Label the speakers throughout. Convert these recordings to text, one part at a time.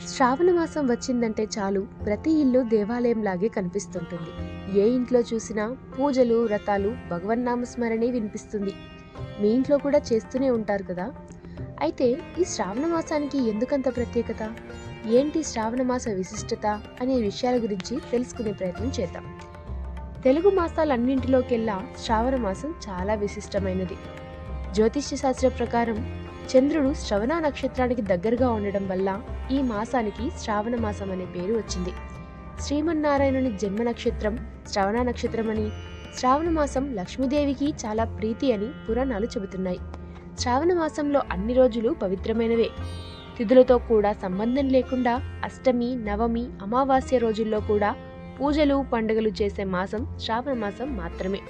Speaker 1: శ్రావణ మాసం వచ్చిందంటే చాలు ప్రతి ఇల్లు దేవాలయంలాగే కనిపిస్తుంటుంది. ఏ ఇంట్లో చూసినా పూజలు, వ్రతాలు, భగవన్నామస్మరణే వినిపిస్తుంది. మీ ఇంట్లో కూడా చేస్తూనే ఉంటారు కదా. అయితే ఈ శ్రావణ మాసానికి ఎందుకంత ప్రత్యేకత, ఏంటి శ్రావణ మాస విశిష్టత అనే విషయాల గురించి తెలుసుకునే ప్రయత్నం చేద్దాం. తెలుగు మాసాలన్నింటిలోకెల్లా శ్రావణ మాసం చాలా విశిష్టమైనది. జ్యోతిష్య శాస్త్ర ప్రకారం చంద్రుడు శ్రవణ నక్షత్రానికి దగ్గరగా ఉండడం వల్ల ఈ మాసానికి శ్రావణ మాసం అనే పేరు వచ్చింది. శ్రీమన్నారాయణుని జన్మ నక్షత్రం శ్రవణ నక్షత్రం అని, శ్రావణ మాసం లక్ష్మీదేవికి చాలా ప్రీతి అని పురాణాలు చెబుతున్నాయి. శ్రావణ మాసంలో అన్ని రోజులు పవిత్రమైనవే. తిథులతో కూడా సంబంధం లేకుండా అష్టమి, నవమి, అమావాస్య రోజుల్లో కూడా పూజలు, పండుగలు చేసే మాసం శ్రావణ మాసం మాత్రమే.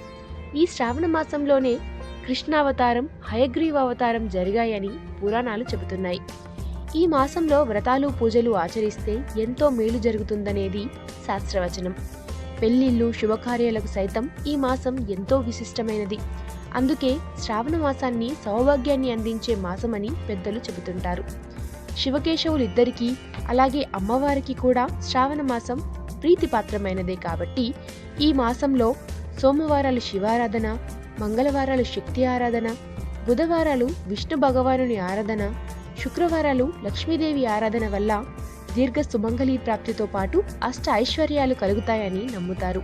Speaker 1: ఈ శ్రావణ మాసంలోనే కృష్ణావతారం, హయగ్రీవ అవతారం జరిగాయని పురాణాలు చెబుతున్నాయి. ఈ మాసంలో వ్రతాలు, పూజలు ఆచరిస్తే ఎంతో మేలు జరుగుతుందనేది శాస్త్రవచనం. పెళ్లిళ్ళు, శుభకార్యాలకు సైతం ఈ మాసం ఎంతో విశిష్టమైనది. అందుకే శ్రావణ మాసాన్ని సౌభాగ్యాన్ని అందించే మాసమని పెద్దలు చెబుతుంటారు. శివకేశవులిద్దరికీ, అలాగే అమ్మవారికి కూడా శ్రావణ మాసం ప్రీతిపాత్రమైనదే కాబట్టి ఈ మాసంలో సోమవారాలు శివారాధన, మంగళవారాలు శక్తి ఆరాధన, బుధవారాలు విష్ణు భగవానుని ఆరాధన, శుక్రవారాలు లక్ష్మీదేవి ఆరాధన వల్ల దీర్ఘ సుమంగళీ ప్రాప్తితో పాటు అష్ట ఐశ్వర్యాలు కలుగుతాయని నమ్ముతారు.